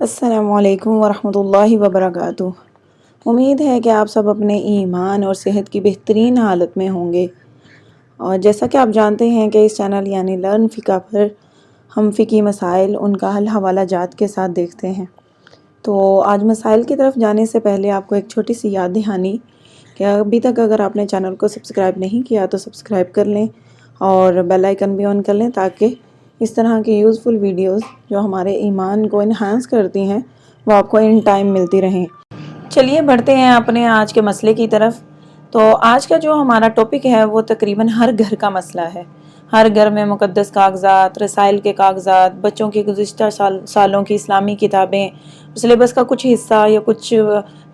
अस्सलामु अलैकुम वरहमतुल्लाहि वबरकातुह। उम्मीद है कि आप सब अपने ईमान और सेहत की बेहतरीन हालत में होंगे। और जैसा कि आप जानते हैं कि इस चैनल यानी लर्न फ़िक़्ह पर हम फ़िक़्ही मसाइल उनका हल हवाला जात के साथ देखते हैं। तो आज मसाइल की तरफ जाने से पहले आपको एक छोटी सी याद दहानी कि अभी तक अगर आपने चैनल को सब्सक्राइब नहीं किया तो सब्सक्राइब कर लें और बेल आइकन भी ऑन कर लें ताकि इस तरह की यूज़फुल वीडियोस जो हमारे ईमान को इन्हांस करती हैं वो आपको इन टाइम मिलती रहें। चलिए बढ़ते हैं अपने आज के मसले की तरफ। तो आज का जो हमारा टॉपिक है वो तकरीबन हर घर का मसला है। हर घर में मुक़द्दस कागज़ात, रसाइल के कागज़ात, बच्चों की गुज़िश्ता सालों की इस्लामी किताबें, सिलेबस का कुछ हिस्सा या कुछ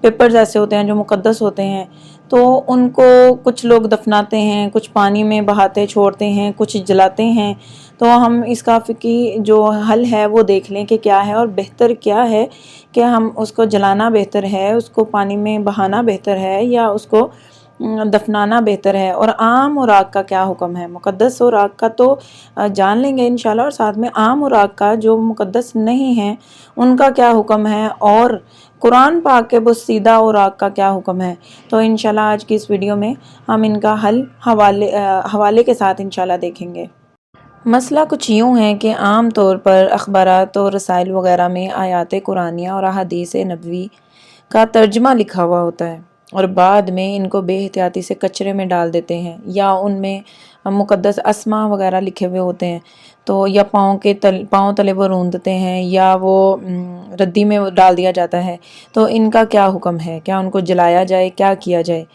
पेपर्स ऐसे होते हैं जो मुक़द्दस होते हैं, तो उनको कुछ लोग दफनाते हैं, कुछ पानी में बहाते छोड़ते हैं, कुछ जलाते हैं। तो हम इसका फ़िक़्ही जो हल है वो देख लें कि क्या है और बेहतर क्या है कि हम उसको जलाना बेहतर है, उसको पानी में बहाना बेहतर है या उसको दफनाना बेहतर है। और आम और आग का क्या हुक्म है। मुक़द्दस और आग का तो जान लेंगे इंशाल्लाह, और साथ में आम और आग का जो मुक़द्दस नहीं है उनका क्या हुक्म है, और कुरान पाक के बुस्सीदा और आग का क्या हुक्म है। तो इंशाल्लाह आज की इस वीडियो में हम इनका हल हवाले के साथ इंशाल्लाह देखेंगे। मसला कुछ यूँ है कि आम तौर पर अखबारात और रसाइल वग़ैरह में आयात कुरानिया और अहादीस नबवी का तर्जमा लिखा हुआ होता है और बाद में इनको बेहतियाती से कचरे में डाल देते हैं, या उनमें मुक़द्दस अस्मा वग़ैरह लिखे हुए होते हैं तो या पाँव तले वो रूंदते हैं या वो रद्दी में डाल दिया जाता है। तो इनका क्या हुक्म है, क्या उनको जलाया जाए, क्या किया जाए।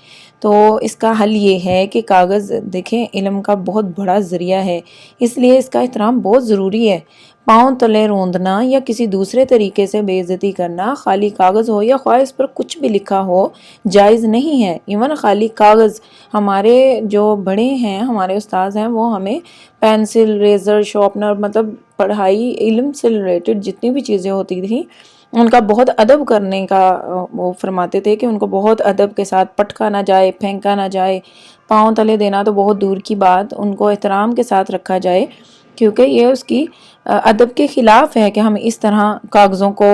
तो इसका हल ये है कि कागज़ देखें इल्म का बहुत बड़ा ज़रिया है, इसलिए इसका एहतराम बहुत ज़रूरी है। पाँव तले रोंदना या किसी दूसरे तरीके से बेइज्जती करना, खाली कागज़ हो या ख्वाह इस पर कुछ भी लिखा हो, जायज़ नहीं है। इवन खाली कागज़, हमारे जो बड़े हैं, हमारे उस्ताद हैं, वो हमें पेंसिल, रेज़र, शार्पनर, मतलब पढ़ाई इल्म से रिलेटेड जितनी भी चीज़ें होती थी उनका बहुत अदब करने का वो फरमाते थे कि उनको बहुत अदब के साथ पटका ना जाए, फेंका ना जाए, पाँव तले देना तो बहुत दूर की बात, उनको एहतराम के साथ रखा जाए, क्योंकि ये उसकी अदब के ख़िलाफ़ है कि हम इस तरह कागज़ों को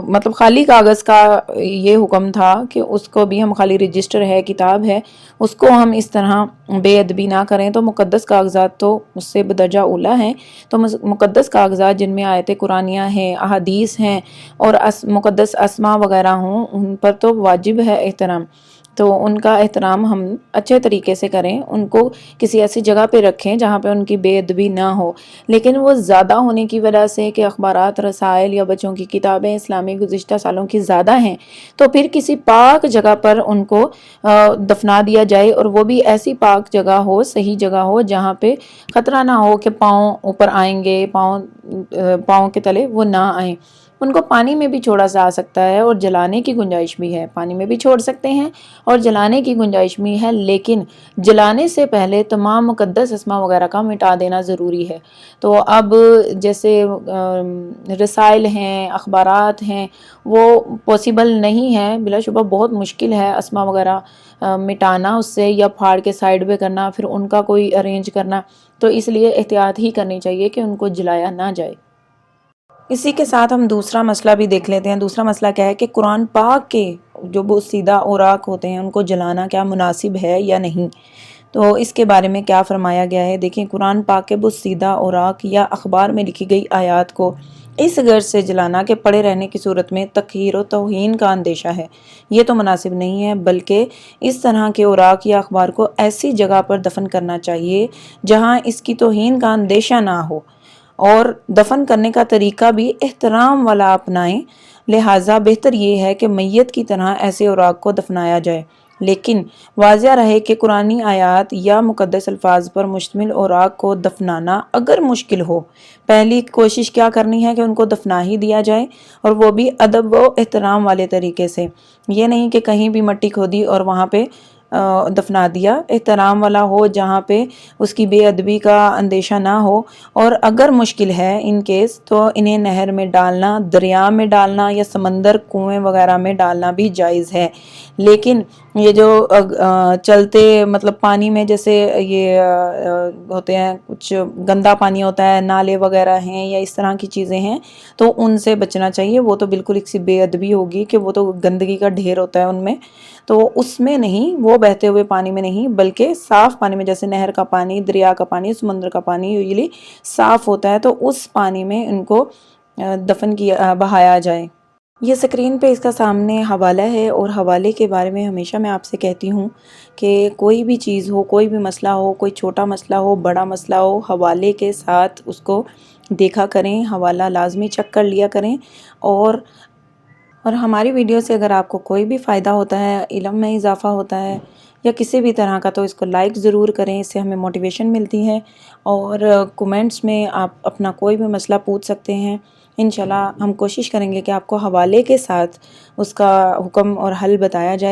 मतलब खाली कागज़ का ये हुक्म था कि उसको भी हम खाली रजिस्टर है, किताब है, उसको हम इस तरह बेअदबी ना करें। तो मुक़द्दस कागज़ात तो उससे बदरजा औला हैं। तो मुक़द्दस कागज़ात जिनमें आयत कुरानिया हैं, अहादीस हैं और मुक़द्दस अस्मा वग़ैरह हों, उन पर तो वाजिब है एहतराम। तो उनका एहतराम हम अच्छे तरीके से करें, उनको किसी ऐसी जगह पे रखें जहाँ पे उनकी बेअदबी ना हो। लेकिन वो ज़्यादा होने की वजह से कि अखबारात, रसाइल या बच्चों की किताबें इस्लामी गुज़िश्ता सालों की ज़्यादा हैं, तो फिर किसी पाक जगह पर उनको दफना दिया जाए, और वो भी ऐसी पाक जगह हो, सही जगह हो, जहाँ पे ख़तरा ना हो कि पाँव ऊपर आएंगे, पाँव के तले वो ना आएँ। उनको पानी में भी छोड़ा जा सकता है और जलाने की गुंजाइश भी है, पानी में भी छोड़ सकते हैं और जलाने की गुंजाइश भी है, लेकिन जलाने से पहले तमाम मुक़द्दस अस्मा वग़ैरह का मिटा देना ज़रूरी है। तो अब जैसे रसाइल हैं, अखबारात हैं, वो पॉसिबल नहीं है, बिलाशुबा बहुत मुश्किल है अस्मा वग़ैरह मिटाना उससे, या फाड़ के साइड पे करना, फिर उनका कोई अरेंज करना। तो इसलिए एहतियात ही करनी चाहिए कि उनको जलाया ना जाए। इसी के साथ हम दूसरा मसला भी देख लेते हैं। दूसरा मसला क्या है कि कुरान पाक के जो बुस्सीदा औराक होते हैं उनको जलाना क्या मुनासिब है या नहीं। तो इसके बारे में क्या फरमाया गया है, देखें। कुरान पाक के बुस्सीदा औराक या अखबार में लिखी गई आयात को इस गर्ज से जलाना कि पड़े रहने की सूरत में तकहीर और तौहीन का अंदेशा है, ये तो मुनासिब नहीं है, बल्कि इस तरह के औराक या अखबार को ऐसी जगह पर दफन करना चाहिए जहाँ इसकी तौहीन का अंदेशा ना हो, और दफन करने का तरीका भी एहतराम वाला अपनाएं। लिहाजा बेहतर ये है कि मैयत की तरह ऐसे औराक को दफनाया जाए, लेकिन वाज़िया रहे कि कुरानी आयात या मुक़द्दस अल्फाज पर मुश्तमिल औराक को दफनाना अगर मुश्किल हो, पहली कोशिश क्या करनी है कि उनको दफना ही दिया जाए, और वो भी अदब व एहतराम वाले तरीके से। ये नहीं कि कहीं भी मट्टी खोदी और वहाँ पे दफना दिया, एहतराम वाला हो जहाँ पे उसकी बेअदबी का अंदेशा ना हो। और अगर मुश्किल है इन केस, तो इन्हें नहर में डालना, दरिया में डालना या समंदर, कुएं वगैरह में डालना भी जायज़ है, लेकिन یہ جو چلتے مطلب پانی میں جیسے یہ ہوتے ہیں، کچھ گندا پانی ہوتا ہے، نالے وغیرہ ہیں یا اس طرح کی چیزیں ہیں، تو ان سے بچنا چاہیے۔ وہ تو بالکل ایک سی بے ادبی ہوگی کہ وہ تو گندگی کا ڈھیر ہوتا ہے ان میں، تو اس میں نہیں، وہ بہتے ہوئے پانی میں نہیں، بلکہ صاف پانی میں، جیسے نہر کا پانی، دریا کا پانی، سمندر کا پانی یوزلی صاف ہوتا ہے، تو اس پانی میں ان کو دفن کیا، بہایا جائے۔ یہ اسکرین پہ اس کا سامنے حوالہ ہے، اور حوالے کے بارے میں ہمیشہ میں آپ سے کہتی ہوں کہ کوئی بھی چیز ہو، کوئی بھی مسئلہ ہو، کوئی چھوٹا مسئلہ ہو، بڑا مسئلہ ہو، حوالے کے ساتھ اس کو دیکھا کریں، حوالہ لازمی چیک کر لیا کریں۔ اور ہماری ویڈیو سے اگر آپ کو کوئی بھی فائدہ ہوتا ہے، علم میں اضافہ ہوتا ہے یا کسی بھی طرح کا، تو اس کو لائک ضرور کریں، اس سے ہمیں موٹیویشن ملتی ہے۔ اور کومنٹس میں آپ اپنا کوئی بھی مسئلہ پوچھ سکتے ہیں، انشاءاللہ ہم کوشش کریں گے کہ آپ کو حوالے کے ساتھ اس کا حکم اور حل بتایا جائے۔